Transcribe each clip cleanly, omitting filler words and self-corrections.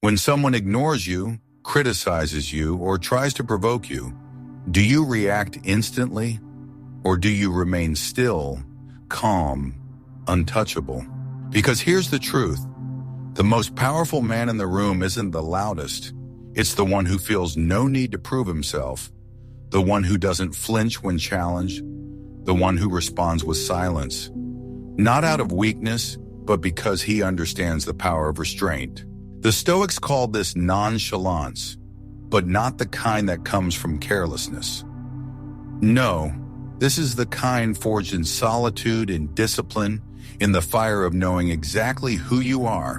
When someone ignores you, criticizes you, or tries to provoke you, do you react instantly, or do you remain still, calm, untouchable? Because here's the truth. The most powerful man in the room isn't the loudest. It's the one who feels no need to prove himself, the one who doesn't flinch when challenged, the one who responds with silence. Not out of weakness, but because he understands the power of restraint. The Stoics called this nonchalance, but not the kind that comes from carelessness. No, this is the kind forged in solitude and discipline, in the fire of knowing exactly who you are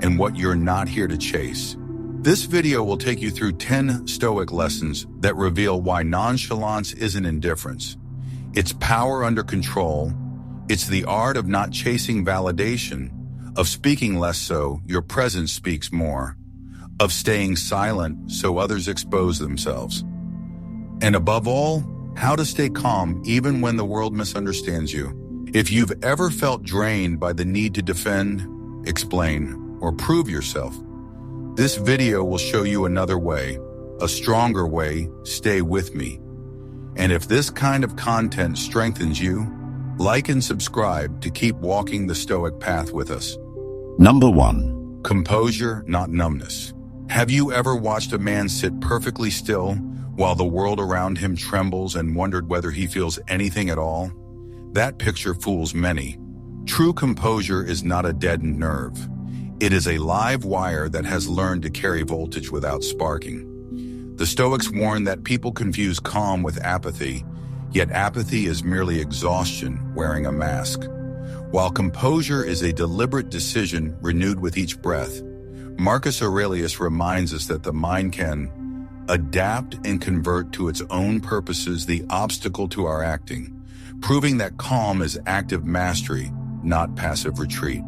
and what you're not here to chase. This video will take you through 10 Stoic lessons that reveal why nonchalance isn't indifference. It's power under control. It's the art of not chasing validation, of speaking less so your presence speaks more, of staying silent so others expose themselves. And above all, how to stay calm even when the world misunderstands you. If you've ever felt drained by the need to defend, explain, or prove yourself, this video will show you another way, a stronger way. Stay with me. And if this kind of content strengthens you, like and subscribe to keep walking the Stoic path with us. Number 1. Composure, not numbness. Have you ever watched a man sit perfectly still while the world around him trembles and wondered whether he feels anything at all? That picture fools many. True composure is not a deadened nerve. It is a live wire that has learned to carry voltage without sparking. The Stoics warn that people confuse calm with apathy, yet apathy is merely exhaustion wearing a mask. While composure is a deliberate decision renewed with each breath, Marcus Aurelius reminds us that the mind can adapt and convert to its own purposes the obstacle to our acting, proving that calm is active mastery, not passive retreat.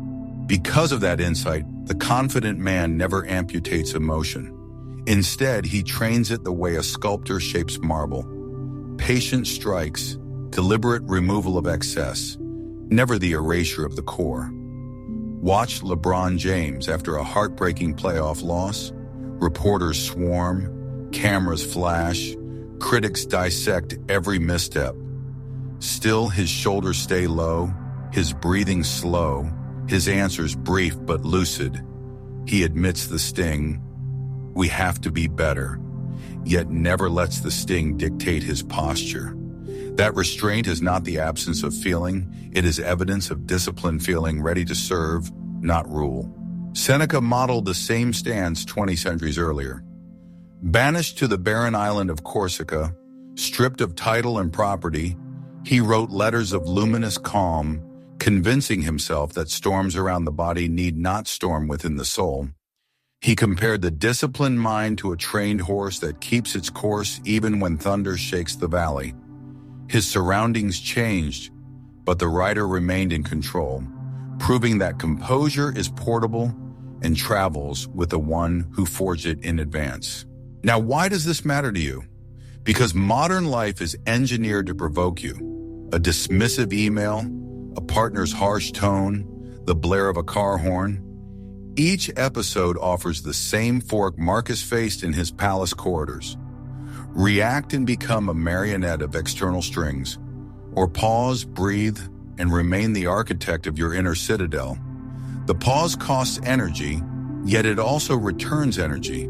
Because of that insight, the confident man never amputates emotion. Instead, he trains it the way a sculptor shapes marble. Patient strikes, deliberate removal of excess, never the erasure of the core. Watch LeBron James after a heartbreaking playoff loss. Reporters swarm, cameras flash, critics dissect every misstep. Still, his shoulders stay low, his breathing slow, his answers brief but lucid. He admits the sting. We have to be better, yet never lets the sting dictate his posture. That restraint is not the absence of feeling, it is evidence of disciplined feeling ready to serve, not rule. Seneca modeled the same stance 20 centuries earlier. Banished to the barren island of Corsica, stripped of title and property, he wrote letters of luminous calm, convincing himself that storms around the body need not storm within the soul. He compared the disciplined mind to a trained horse that keeps its course even when thunder shakes the valley. His surroundings changed, but the rider remained in control, proving that composure is portable and travels with the one who forged it in advance. Now, why does this matter to you? Because modern life is engineered to provoke you. A dismissive email, a partner's harsh tone, the blare of a car horn. Each episode offers the same fork Marcus faced in his palace corridors. React and become a marionette of external strings, or pause, breathe, and remain the architect of your inner citadel. The pause costs energy, yet it also returns energy,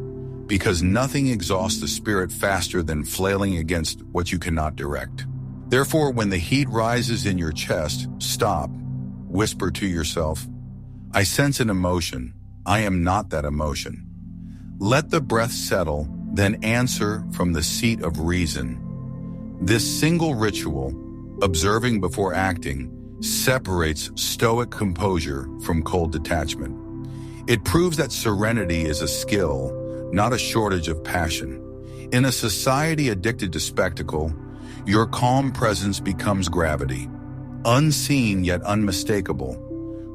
because nothing exhausts the spirit faster than flailing against what you cannot direct. Therefore, when the heat rises in your chest, stop, whisper to yourself, I sense an emotion. I am not that emotion. Let the breath settle, then answer from the seat of reason. This single ritual, observing before acting, separates Stoic composure from cold detachment. It proves that serenity is a skill, not a shortage of passion. In a society addicted to spectacle, your calm presence becomes gravity, unseen yet unmistakable,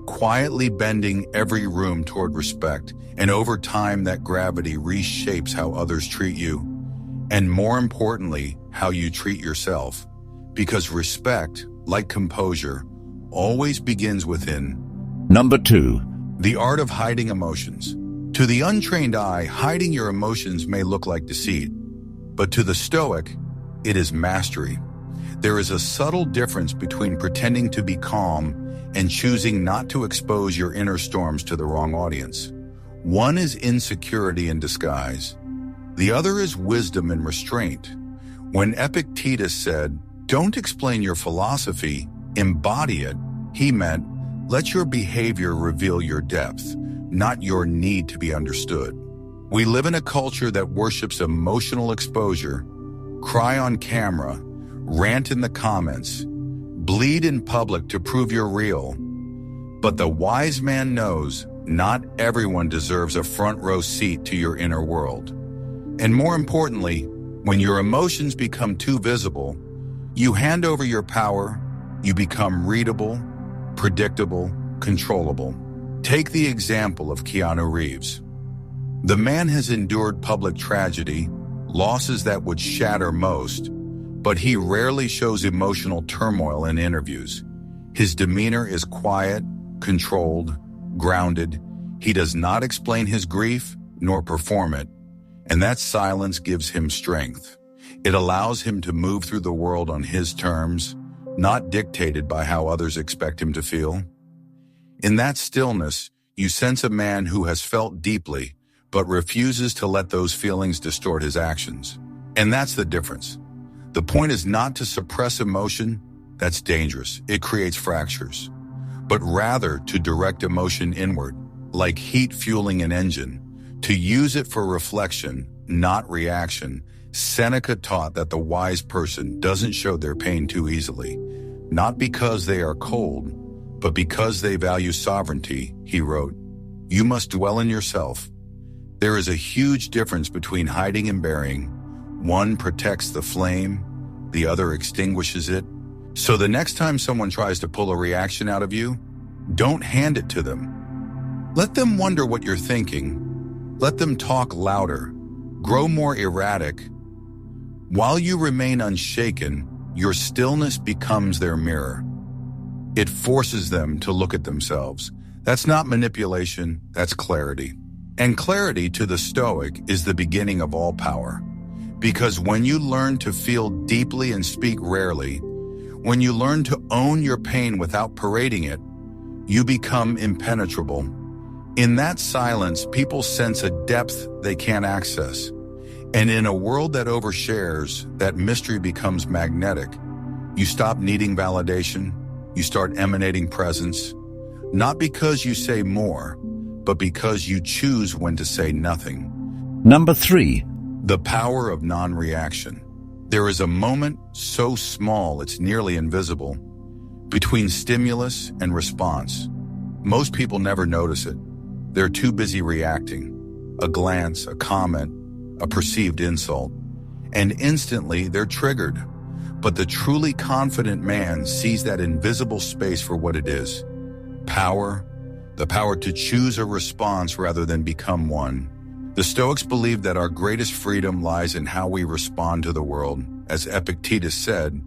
quietly bending every room toward respect, and over time that gravity reshapes how others treat you, and more importantly, how you treat yourself. Because respect, like composure, always begins within. Number 2. The art of hiding emotions. To the untrained eye, hiding your emotions may look like deceit, but to the Stoic, it is mastery. There is a subtle difference between pretending to be calm and choosing not to expose your inner storms to the wrong audience. One is insecurity in disguise. The other is wisdom and restraint. When Epictetus said, "Don't explain your philosophy, embody it," he meant, let your behavior reveal your depth, not your need to be understood. We live in a culture that worships emotional exposure, cry on camera, rant in the comments, bleed in public to prove you're real. But the wise man knows not everyone deserves a front row seat to your inner world. And more importantly, when your emotions become too visible, you hand over your power, you become readable, predictable, controllable. Take the example of Keanu Reeves. The man has endured public tragedy, losses that would shatter most, but he rarely shows emotional turmoil in interviews. His demeanor is quiet, controlled, grounded. He does not explain his grief nor perform it, and that silence gives him strength. It allows him to move through the world on his terms, not dictated by how others expect him to feel. In that stillness, you sense a man who has felt deeply, but refuses to let those feelings distort his actions. And that's the difference. The point is not to suppress emotion, that's dangerous, it creates fractures, but rather to direct emotion inward, like heat fueling an engine, to use it for reflection, not reaction. Seneca taught that the wise person doesn't show their pain too easily, not because they are cold, but because they value sovereignty. He wrote, "You must dwell in yourself." There is a huge difference between hiding and burying. One protects the flame, the other extinguishes it. So the next time someone tries to pull a reaction out of you, don't hand it to them. Let them wonder what you're thinking. Let them talk louder, grow more erratic. While you remain unshaken, your stillness becomes their mirror. It forces them to look at themselves. That's not manipulation, that's clarity. And clarity to the Stoic is the beginning of all power. Because when you learn to feel deeply and speak rarely, when you learn to own your pain without parading it, you become impenetrable. In that silence, people sense a depth they can't access. And in a world that overshares, that mystery becomes magnetic. You stop needing validation, you start emanating presence, not because you say more, but because you choose when to say nothing. Number 3. The power of non-reaction. There is a moment so small it's nearly invisible between stimulus and response. Most people never notice it. They're too busy reacting. A glance, a comment, a perceived insult, and instantly they're triggered. But the truly confident man sees that invisible space for what it is. Power, the power to choose a response rather than become one. The Stoics believe that our greatest freedom lies in how we respond to the world. As Epictetus said,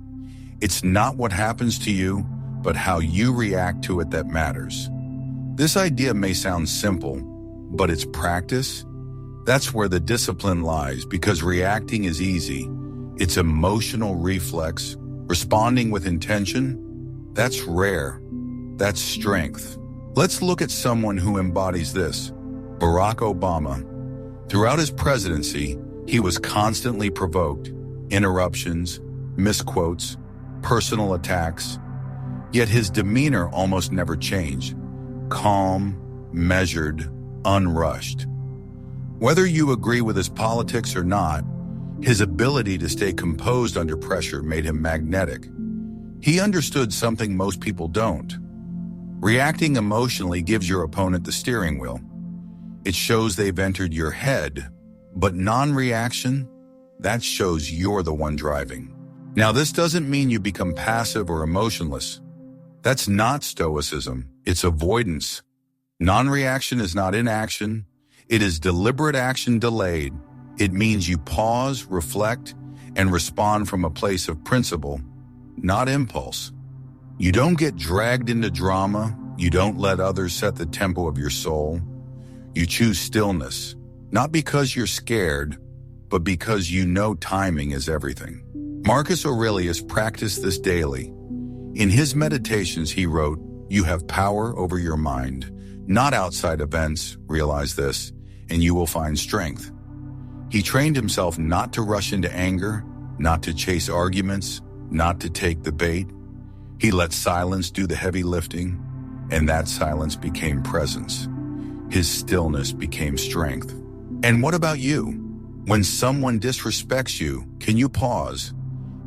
it's not what happens to you, but how you react to it that matters. This idea may sound simple, but its practice, that's where the discipline lies, because reacting is easy. It's emotional reflex. Responding with intention, that's rare. That's strength. Let's look at someone who embodies this. Barack Obama. Throughout his presidency, he was constantly provoked. Interruptions, misquotes, personal attacks. Yet his demeanor almost never changed. Calm, measured, unrushed. Whether you agree with his politics or not, his ability to stay composed under pressure made him magnetic. He understood something most people don't. Reacting emotionally gives your opponent the steering wheel. It shows they've entered your head, but non-reaction, that shows you're the one driving. Now, this doesn't mean you become passive or emotionless. That's not Stoicism, it's avoidance. Non-reaction is not inaction, it is deliberate action delayed. It means you pause, reflect, and respond from a place of principle, not impulse. You don't get dragged into drama, you don't let others set the tempo of your soul. You choose stillness, not because you're scared, but because you know timing is everything. Marcus Aurelius practiced this daily. In his meditations, he wrote, "You have power over your mind, not outside events, realize this, and you will find strength." He trained himself not to rush into anger, not to chase arguments, not to take the bait. He let silence do the heavy lifting, and that silence became presence. His stillness became strength. And what about you? When someone disrespects you, can you pause?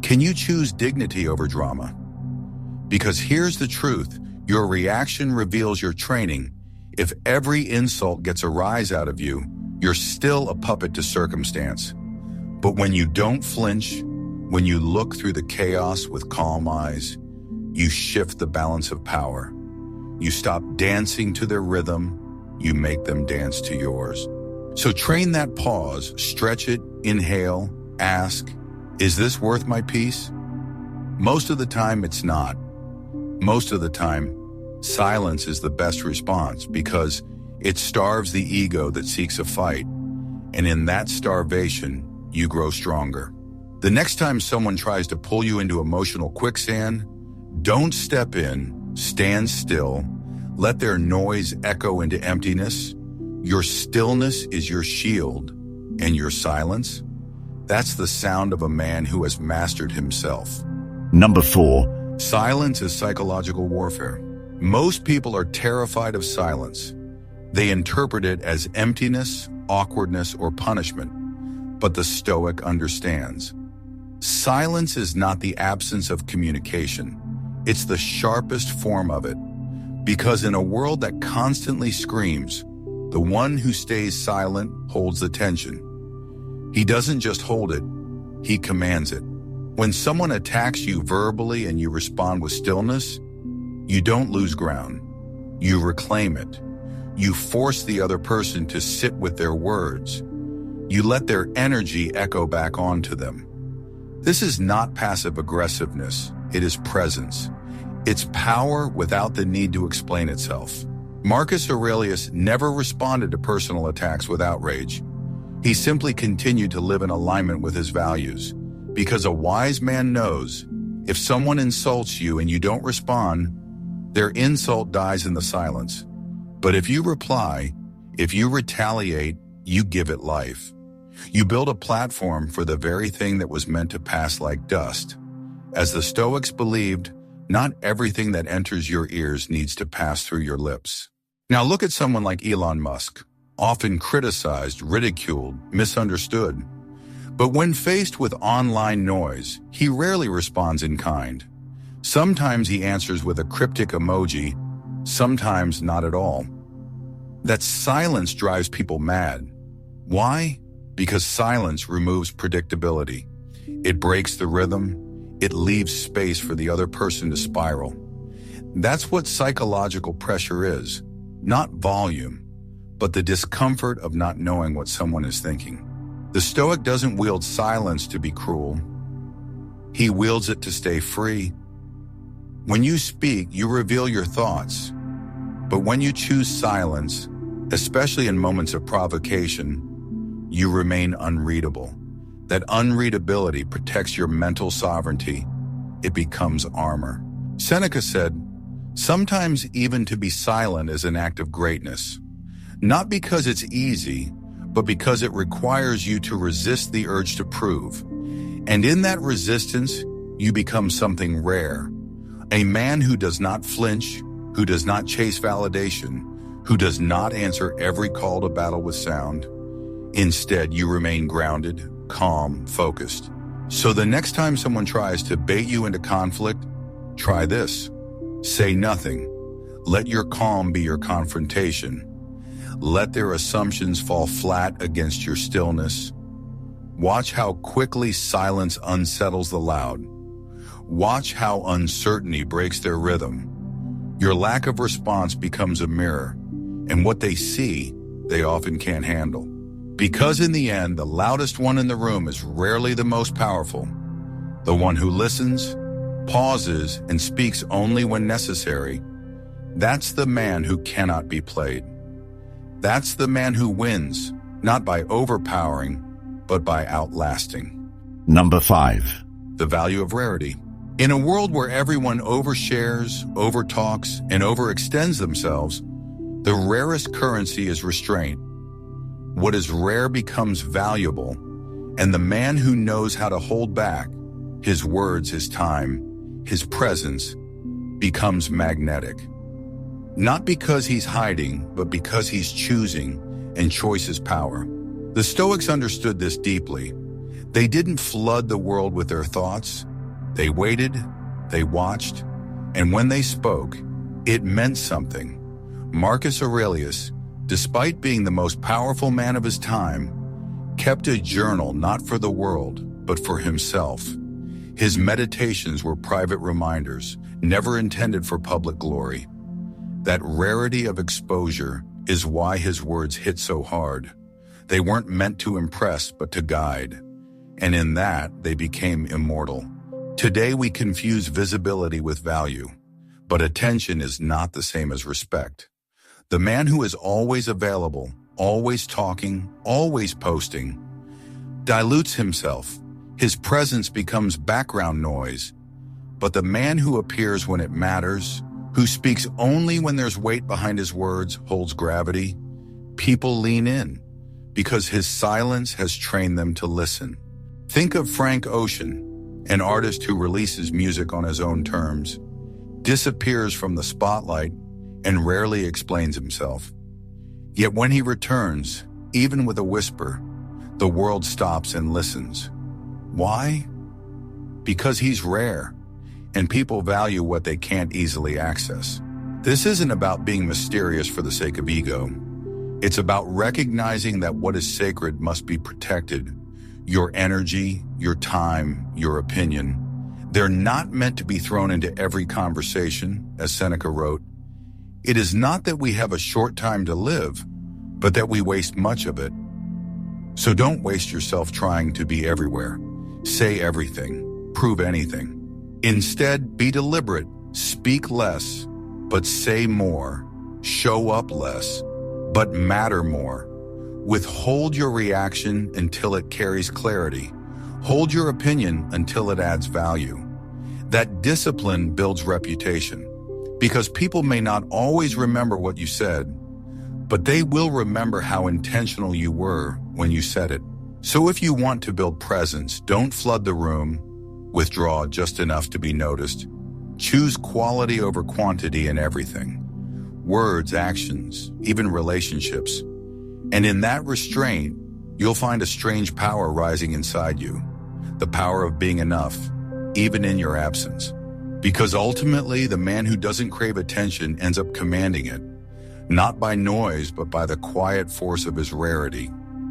Can you choose dignity over drama? Because here's the truth, your reaction reveals your training. If every insult gets a rise out of you, you're still a puppet to circumstance. But when you don't flinch, when you look through the chaos with calm eyes, you shift the balance of power. You stop dancing to their rhythm, you make them dance to yours. So train that pause, stretch it, inhale, ask, is this worth my peace? Most of the time, it's not. Most of the time, silence is the best response because it starves the ego that seeks a fight. And in that starvation, you grow stronger. The next time someone tries to pull you into emotional quicksand, don't step in, stand still, let their noise echo into emptiness. Your stillness is your shield, and your silence, that's the sound of a man who has mastered himself. Number 4. Silence is psychological warfare. Most people are terrified of silence. They interpret it as emptiness, awkwardness, or punishment. But the Stoic understands. Silence is not the absence of communication. It's the sharpest form of it. Because in a world that constantly screams, the one who stays silent holds the tension. He doesn't just hold it, he commands it. When someone attacks you verbally and you respond with stillness, you don't lose ground. You reclaim it. You force the other person to sit with their words. You let their energy echo back onto them. This is not passive aggressiveness, it is presence. It's power without the need to explain itself. Marcus Aurelius never responded to personal attacks with outrage. He simply continued to live in alignment with his values. Because a wise man knows, if someone insults you and you don't respond, their insult dies in the silence. But if you reply, if you retaliate, you give it life. You build a platform for the very thing that was meant to pass like dust. As the Stoics believed, not everything that enters your ears needs to pass through your lips. Now look at someone like Elon Musk, often criticized, ridiculed, misunderstood. But when faced with online noise, he rarely responds in kind. Sometimes he answers with a cryptic emoji, sometimes not at all. That silence drives people mad. Why? Because silence removes predictability. It breaks the rhythm. It leaves space for the other person to spiral. That's what psychological pressure is. Not volume, but the discomfort of not knowing what someone is thinking. The Stoic doesn't wield silence to be cruel. He wields it to stay free. When you speak, you reveal your thoughts. But when you choose silence, especially in moments of provocation, you remain unreadable. That unreadability protects your mental sovereignty. It becomes armor. Seneca said, "Sometimes even to be silent is an act of greatness. Not because it's easy, but because it requires you to resist the urge to prove. And in that resistance, you become something rare. A man who does not flinch, who does not chase validation, who does not answer every call to battle with sound. Instead, you remain grounded, calm, focused. So the next time someone tries to bait you into conflict, try this. Say nothing. Let your calm be your confrontation. Let their assumptions fall flat against your stillness. Watch how quickly silence unsettles the loud. Watch how uncertainty breaks their rhythm. Your lack of response becomes a mirror, and what they see, they often can't handle. Because in the end, the loudest one in the room is rarely the most powerful. The one who listens, pauses, and speaks only when necessary. That's the man who cannot be played. That's the man who wins, not by overpowering, but by outlasting. Number 5. The value of rarity. In a world where everyone overshares, overtalks, and overextends themselves, the rarest currency is restraint. What is rare becomes valuable, and the man who knows how to hold back, his words, his time, his presence, becomes magnetic. Not because he's hiding, but because he's choosing, and choice is power. The Stoics understood this deeply. They didn't flood the world with their thoughts. They waited, they watched, and when they spoke, it meant something. Marcus Aurelius, despite being the most powerful man of his time, kept a journal not for the world, but for himself. His meditations were private reminders, never intended for public glory. That rarity of exposure is why his words hit so hard. They weren't meant to impress, but to guide. And in that, they became immortal. Today, we confuse visibility with value, but attention is not the same as respect. The man who is always available, always talking, always posting, dilutes himself. His presence becomes background noise. But the man who appears when it matters, who speaks only when there's weight behind his words, holds gravity. People lean in because his silence has trained them to listen. Think of Frank Ocean, an artist who releases music on his own terms, disappears from the spotlight, and rarely explains himself. Yet when he returns, even with a whisper, the world stops and listens. Why? Because he's rare, and people value what they can't easily access. This isn't about being mysterious for the sake of ego. It's about recognizing that what is sacred must be protected. Your energy, your time, your opinion. They're not meant to be thrown into every conversation, as Seneca wrote. It is not that we have a short time to live, but that we waste much of it. So don't waste yourself trying to be everywhere. Say everything, prove anything. Instead, be deliberate, speak less, but say more. Show up less, but matter more. Withhold your reaction until it carries clarity. Hold your opinion until it adds value. That discipline builds reputation, because people may not always remember what you said, but they will remember how intentional you were when you said it. So if you want to build presence, don't flood the room. Withdraw just enough to be noticed. Choose quality over quantity in everything. Words, actions, even relationships. And in that restraint, you'll find a strange power rising inside you. The power of being enough, even in your absence. Because ultimately, the man who doesn't crave attention ends up commanding it. Not by noise, but by the quiet force of his rarity.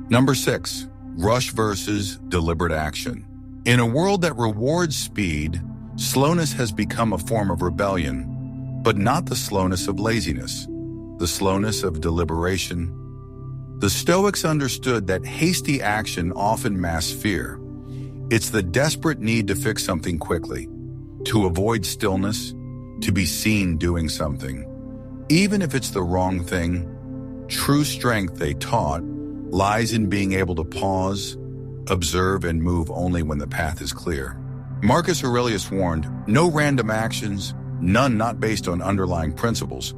Number 6, rush versus deliberate action. In a world that rewards speed, slowness has become a form of rebellion, but not the slowness of laziness, the slowness of deliberation. The Stoics understood that hasty action often masks fear. It's the desperate need to fix something quickly, to avoid stillness, to be seen doing something. Even if it's the wrong thing, true strength, they taught, lies in being able to pause, observe, and move only when the path is clear. Marcus Aurelius warned, no random actions, none not based on underlying principles.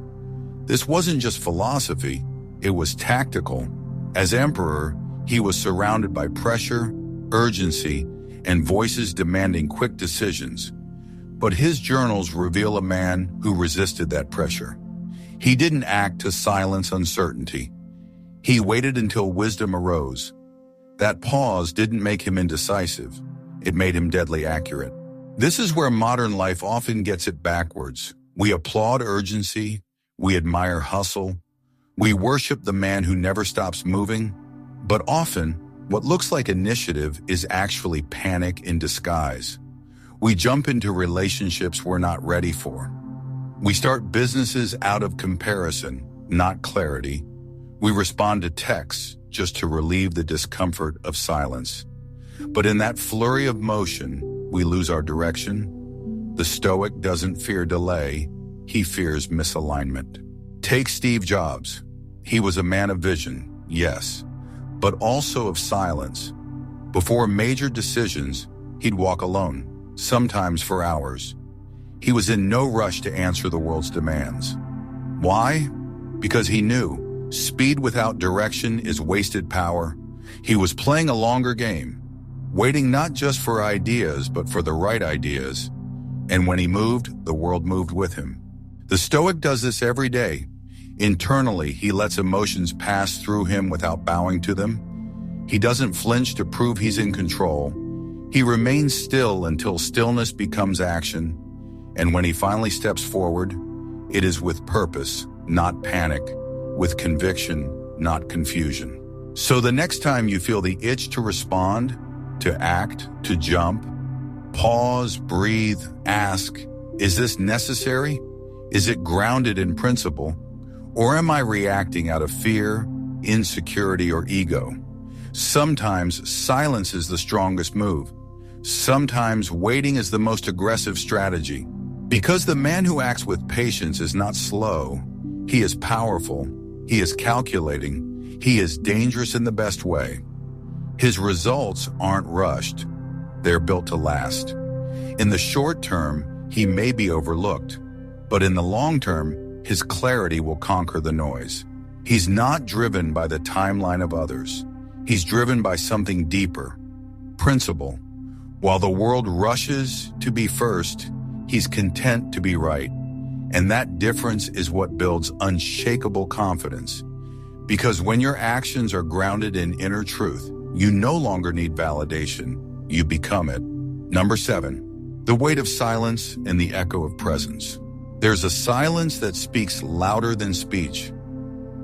This wasn't just philosophy, it was tactical. As emperor, he was surrounded by pressure, urgency, and voices demanding quick decisions. But his journals reveal a man who resisted that pressure. He didn't act to silence uncertainty. He waited until wisdom arose. That pause didn't make him indecisive. It made him deadly accurate. This is where modern life often gets it backwards. We applaud urgency. We admire hustle. We worship the man who never stops moving. But often, what looks like initiative is actually panic in disguise. We jump into relationships we're not ready for. We start businesses out of comparison, not clarity. We respond to texts just to relieve the discomfort of silence. But in that flurry of motion, we lose our direction. The Stoic doesn't fear delay, he fears misalignment. Take Steve Jobs. He was a man of vision, yes, but also of silence. Before major decisions, he'd walk alone, sometimes for hours. He was in no rush to answer the world's demands. Why? Because he knew speed without direction is wasted power. He was playing a longer game, waiting not just for ideas, but for the right ideas. And when he moved, the world moved with him. The Stoic does this every day. Internally, he lets emotions pass through him without bowing to them. He doesn't flinch to prove he's in control. He remains still until stillness becomes action. And when he finally steps forward, it is with purpose, not panic, with conviction, not confusion. So the next time you feel the itch to respond, to act, to jump, pause, breathe, ask, is this necessary? Is it grounded in principle? Or am I reacting out of fear, insecurity, or ego? Sometimes silence is the strongest move. Sometimes waiting is the most aggressive strategy. Because the man who acts with patience is not slow, he is powerful, he is calculating, he is dangerous in the best way. His results aren't rushed, they're built to last. In the short term, he may be overlooked, but in the long term, his clarity will conquer the noise. He's not driven by the timeline of others. He's driven by something deeper, principle. While the world rushes to be first, he's content to be right. And that difference is what builds unshakable confidence. Because when your actions are grounded in inner truth, you no longer need validation. You become it. Number 7, the weight of silence and the echo of presence. There's a silence that speaks louder than speech,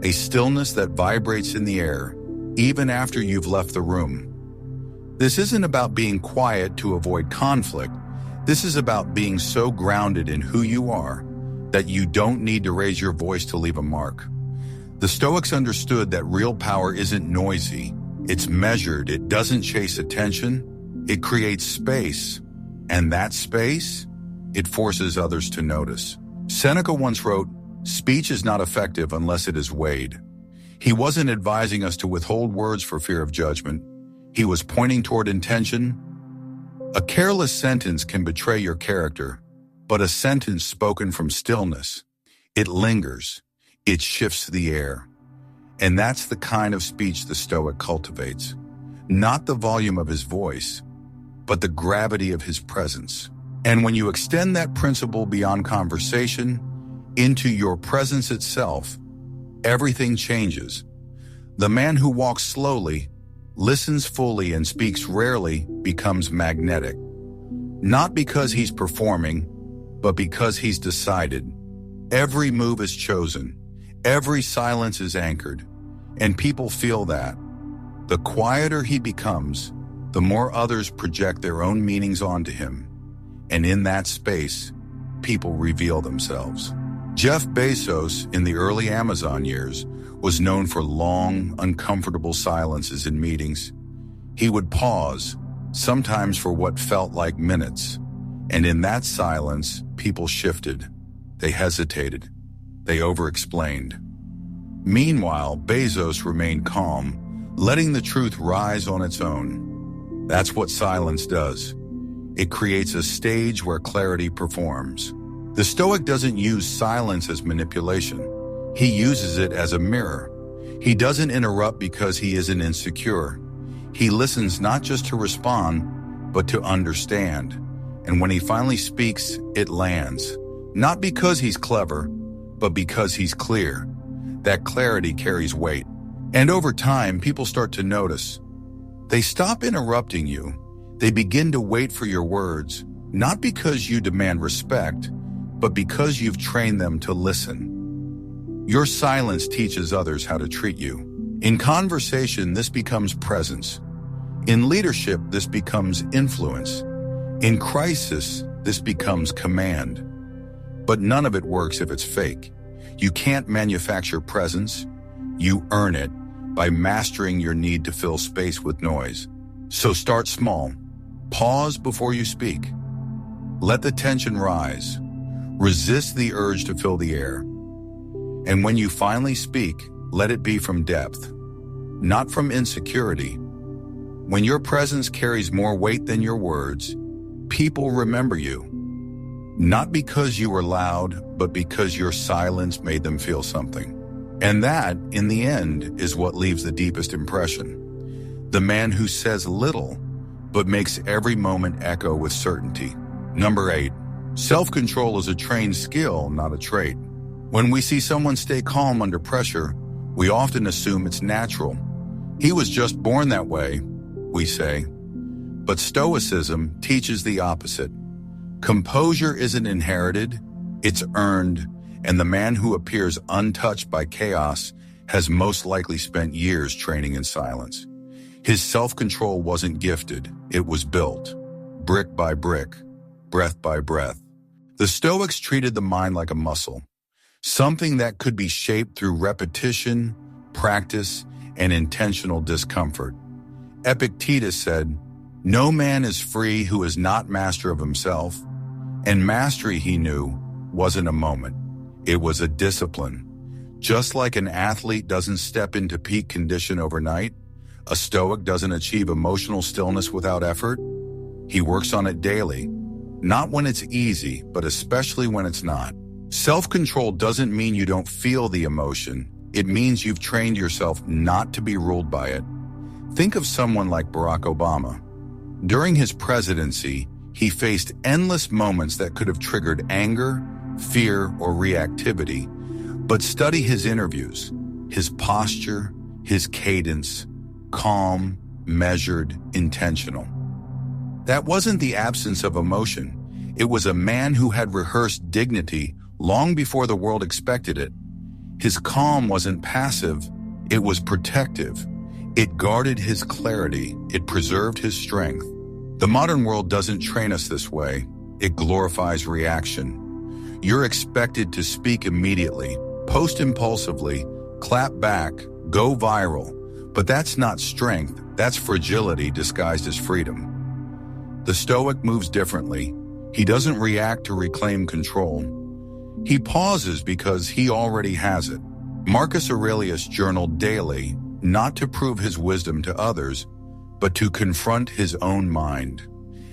a stillness that vibrates in the air, even after you've left the room. This isn't about being quiet to avoid conflict. This is about being so grounded in who you are that you don't need to raise your voice to leave a mark. The Stoics understood that real power isn't noisy. It's measured. It doesn't chase attention. It creates space. And that space, it forces others to notice. Seneca once wrote, "Speech is not effective unless it is weighed." He wasn't advising us to withhold words for fear of judgment. He was pointing toward intention. A careless sentence can betray your character, but a sentence spoken from stillness, it lingers, it shifts the air. And that's the kind of speech the Stoic cultivates. Not the volume of his voice, but the gravity of his presence. And when you extend that principle beyond conversation into your presence itself, everything changes. The man who walks slowly, listens fully, and speaks rarely becomes magnetic. Not because he's performing, but because he's decided. Every move is chosen. Every silence is anchored. And people feel that. The quieter he becomes, the more others project their own meanings onto him. And in that space, people reveal themselves. Jeff Bezos, in the early Amazon years, was known for long, uncomfortable silences in meetings. He would pause, sometimes for what felt like minutes. And in that silence, people shifted. They hesitated. They over-explained. Meanwhile, Bezos remained calm, letting the truth rise on its own. That's what silence does. It creates a stage where clarity performs. The Stoic doesn't use silence as manipulation. He uses it as a mirror. He doesn't interrupt because he isn't insecure. He listens not just to respond, but to understand. And when he finally speaks, it lands. Not because he's clever, but because he's clear. That clarity carries weight. And over time, people start to notice. They stop interrupting you. They begin to wait for your words, not because you demand respect, but because you've trained them to listen. Your silence teaches others how to treat you. In conversation, this becomes presence. In leadership, this becomes influence. In crisis, this becomes command. But none of it works if it's fake. You can't manufacture presence. You earn it by mastering your need to fill space with noise. So start small. Pause before you speak. Let the tension rise. Resist the urge to fill the air. And when you finally speak, let it be from depth, not from insecurity. When your presence carries more weight than your words, people remember you. Not because you were loud, but because your silence made them feel something. And that, in the end, is what leaves the deepest impression. The man who says little, but makes every moment echo with certainty. Number 8, self-control is a trained skill, not a trait. When we see someone stay calm under pressure, we often assume it's natural. He was just born that way, we say. But Stoicism teaches the opposite. Composure isn't inherited, it's earned, and the man who appears untouched by chaos has most likely spent years training in silence. His self-control wasn't gifted, it was built, brick by brick, breath by breath. The Stoics treated the mind like a muscle, something that could be shaped through repetition, practice, and intentional discomfort. Epictetus said, "No man is free who is not master of himself," and mastery, he knew, wasn't a moment. It was a discipline. Just like an athlete doesn't step into peak condition overnight, a Stoic doesn't achieve emotional stillness without effort. He works on it daily, not when it's easy, but especially when it's not. Self-control doesn't mean you don't feel the emotion. It means you've trained yourself not to be ruled by it. Think of someone like Barack Obama. During his presidency, he faced endless moments that could have triggered anger, fear, or reactivity. But study his interviews, his posture, his cadence, calm, measured, intentional. That wasn't the absence of emotion. It was a man who had rehearsed dignity long before the world expected it. His calm wasn't passive, it was protective. It guarded his clarity, it preserved his strength. The modern world doesn't train us this way. It glorifies reaction. You're expected to speak immediately, post impulsively, clap back, go viral. But that's not strength, that's fragility disguised as freedom. The Stoic moves differently. He doesn't react to reclaim control. He pauses because he already has it. Marcus Aurelius journaled daily, not to prove his wisdom to others, but to confront his own mind.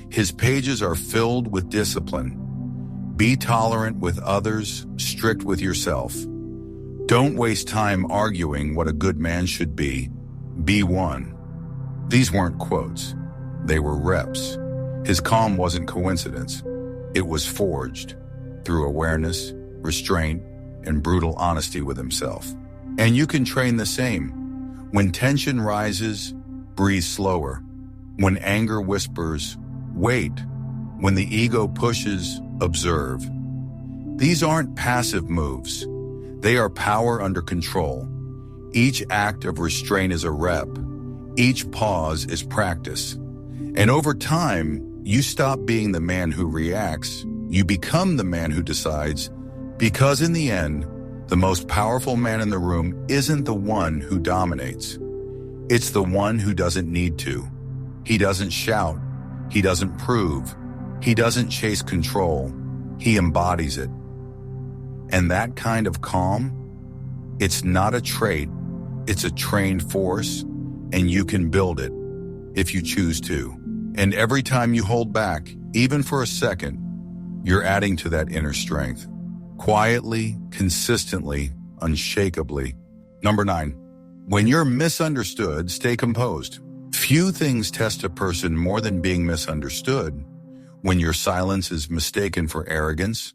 His pages are filled with discipline. Be tolerant with others, strict with yourself. Don't waste time arguing what a good man should be. Be one. These weren't quotes. They were reps. His calm wasn't coincidence. It was forged through awareness, restraint, and brutal honesty with himself. And you can train the same. When tension rises, breathe slower. When anger whispers, wait. When the ego pushes, observe. These aren't passive moves. They are power under control. Each act of restraint is a rep. Each pause is practice. And over time, you stop being the man who reacts. You become the man who decides. Because in the end, the most powerful man in the room isn't the one who dominates. It's the one who doesn't need to. He doesn't shout. He doesn't prove. He doesn't chase control. He embodies it. And that kind of calm, it's not a trait, it's a trained force, and you can build it if you choose to. And every time you hold back, even for a second, you're adding to that inner strength. Quietly, consistently, unshakably. Number 9, when you're misunderstood, stay composed. Few things test a person more than being misunderstood. When your silence is mistaken for arrogance,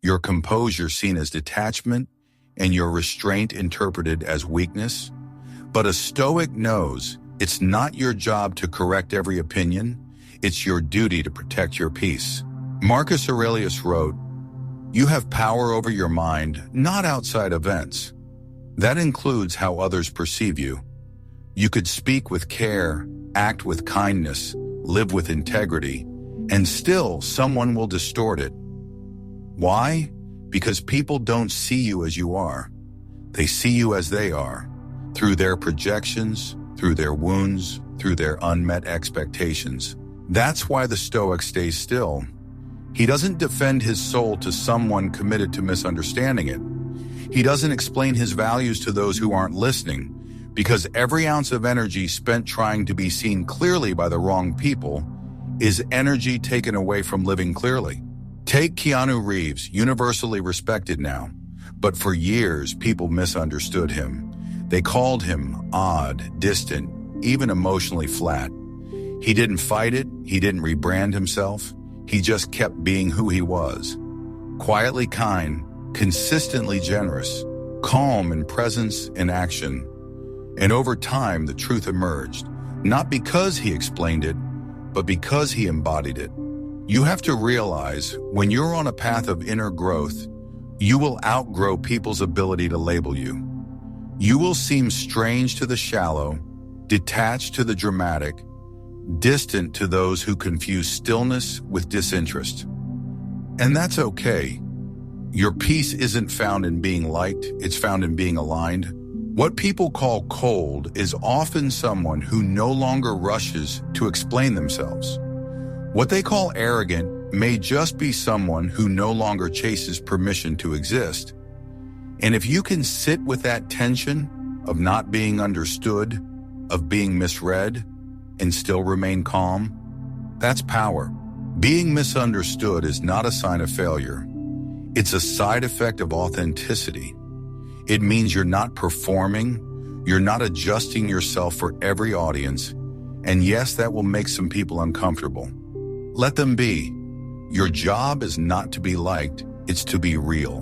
your composure seen as detachment, and your restraint interpreted as weakness. But a Stoic knows it's not your job to correct every opinion, it's your duty to protect your peace. Marcus Aurelius wrote, "You have power over your mind, not outside events. That includes how others perceive you. You could speak with care, act with kindness, live with integrity, and still someone will distort it. Why? Because people don't see you as you are. They see you as they are, through their projections, through their wounds, through their unmet expectations. That's why the Stoic stays still. He doesn't defend his soul to someone committed to misunderstanding it. He doesn't explain his values to those who aren't listening, because every ounce of energy spent trying to be seen clearly by the wrong people is energy taken away from living clearly. Take Keanu Reeves, universally respected now, but for years people misunderstood him. They called him odd, distant, even emotionally flat. He didn't fight it, he didn't rebrand himself, he just kept being who he was. Quietly kind, consistently generous, calm in presence and action. And over time, the truth emerged, not because he explained it, but because he embodied it. You have to realize, when you're on a path of inner growth, you will outgrow people's ability to label you. You will seem strange to the shallow, detached to the dramatic, distant to those who confuse stillness with disinterest. And that's okay. Your peace isn't found in being liked, it's found in being aligned. What people call cold is often someone who no longer rushes to explain themselves. What they call arrogant may just be someone who no longer chases permission to exist. And if you can sit with that tension of not being understood, of being misread, and still remain calm, that's power. Being misunderstood is not a sign of failure. It's a side effect of authenticity. It means you're not performing, you're not adjusting yourself for every audience, and yes, that will make some people uncomfortable. Let them be. Your job is not to be liked, it's to be real.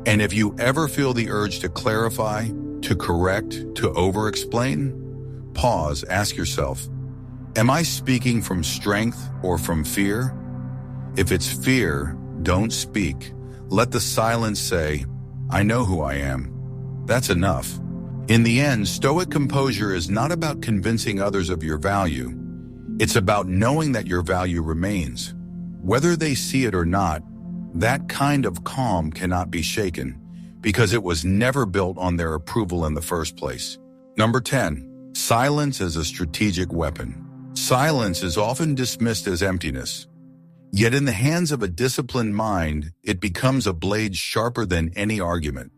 And if you ever feel the urge to clarify, to correct, to over-explain, pause, ask yourself, am I speaking from strength or from fear? If it's fear, don't speak. Let the silence say, I know who I am. That's enough. In the end, Stoic composure is not about convincing others of your value. It's about knowing that your value remains. Whether they see it or not, that kind of calm cannot be shaken, because it was never built on their approval in the first place. Number 10, silence as a strategic weapon. Silence is often dismissed as emptiness. Yet in the hands of a disciplined mind, it becomes a blade sharper than any argument.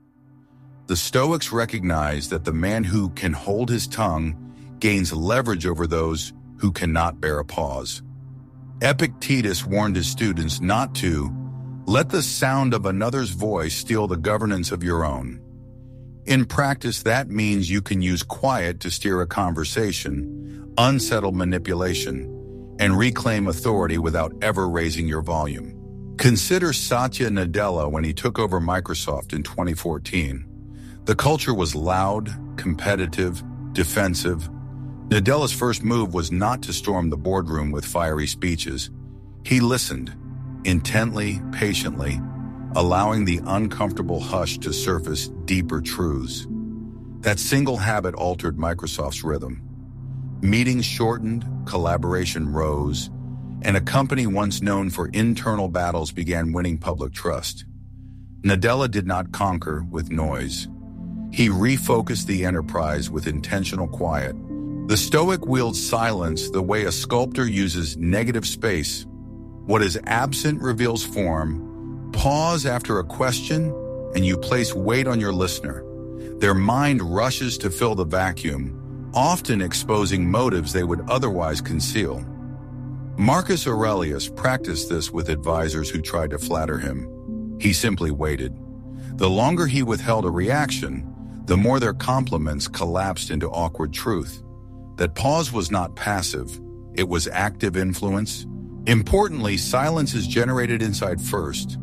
The Stoics recognize that the man who can hold his tongue gains leverage over those who cannot bear a pause. Epictetus warned his students not to let the sound of another's voice steal the governance of your own. In practice, that means you can use quiet to steer a conversation, unsettle manipulation, and reclaim authority without ever raising your volume. Consider Satya Nadella when he took over Microsoft in 2014. The culture was loud, competitive, defensive. Nadella's first move was not to storm the boardroom with fiery speeches. He listened, intently, patiently, allowing the uncomfortable hush to surface deeper truths. That single habit altered Microsoft's rhythm. Meetings shortened, collaboration rose, and a company once known for internal battles began winning public trust. Nadella did not conquer with noise. He refocused the enterprise with intentional quiet. The Stoic wields silence the way a sculptor uses negative space. What is absent reveals form. Pause after a question, and you place weight on your listener. Their mind rushes to fill the vacuum, often exposing motives they would otherwise conceal. Marcus Aurelius practiced this with advisors who tried to flatter him. He simply waited. The longer he withheld a reaction, the more their compliments collapsed into awkward truth. That pause was not passive, it was active influence. Importantly, silence is generated inside first.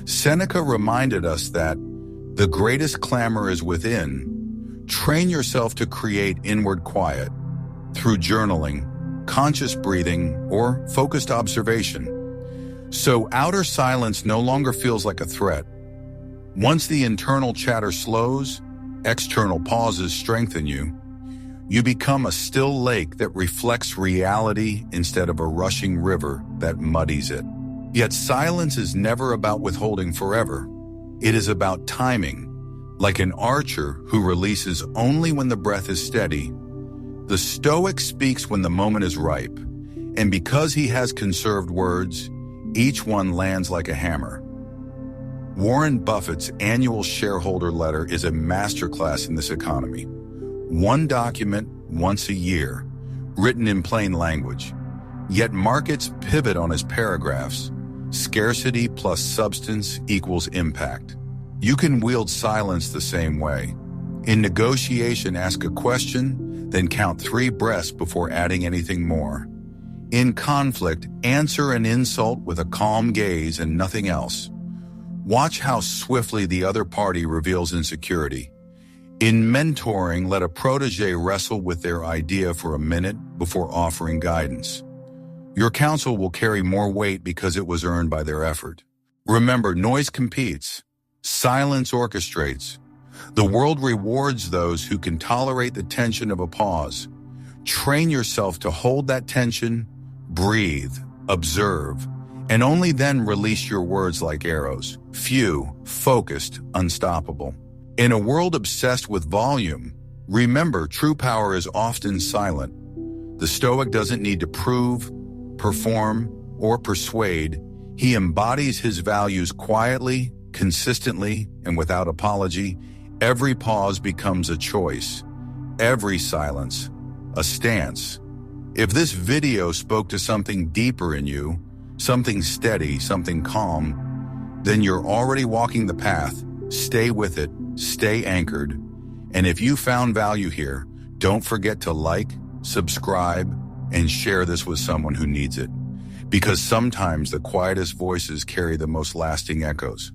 Seneca reminded us that the greatest clamor is within. Train yourself to create inward quiet through journaling, conscious breathing, or focused observation. So outer silence no longer feels like a threat. Once the internal chatter slows, external pauses strengthen you. You become a still lake that reflects reality instead of a rushing river that muddies it. Yet silence is never about withholding forever. It is about timing. Like an archer who releases only when the breath is steady, the Stoic speaks when the moment is ripe. And because he has conserved words, each one lands like a hammer. Warren Buffett's annual shareholder letter is a masterclass in this economy. One document once a year, written in plain language. Yet markets pivot on his paragraphs. Scarcity plus substance equals impact. You can wield silence the same way. In negotiation, ask a question, then count 3 breaths before adding anything more. In conflict, answer an insult with a calm gaze and nothing else. Watch how swiftly the other party reveals insecurity. In mentoring, let a protege wrestle with their idea for a minute before offering guidance. Your counsel will carry more weight because it was earned by their effort. Remember, noise competes. Silence orchestrates. The world rewards those who can tolerate the tension of a pause. Train yourself to hold that tension, breathe, observe, and only then release your words like arrows. Few, focused, unstoppable. In a world obsessed with volume, remember, true power is often silent. The Stoic doesn't need to prove, perform, or persuade. He embodies his values quietly, consistently, and without apology. Every pause becomes a choice. Every silence, a stance. If this video spoke to something deeper in you, something steady, something calm, then you're already walking the path. Stay with it, stay anchored. And if you found value here, don't forget to like, subscribe, and share this with someone who needs it. Because sometimes the quietest voices carry the most lasting echoes.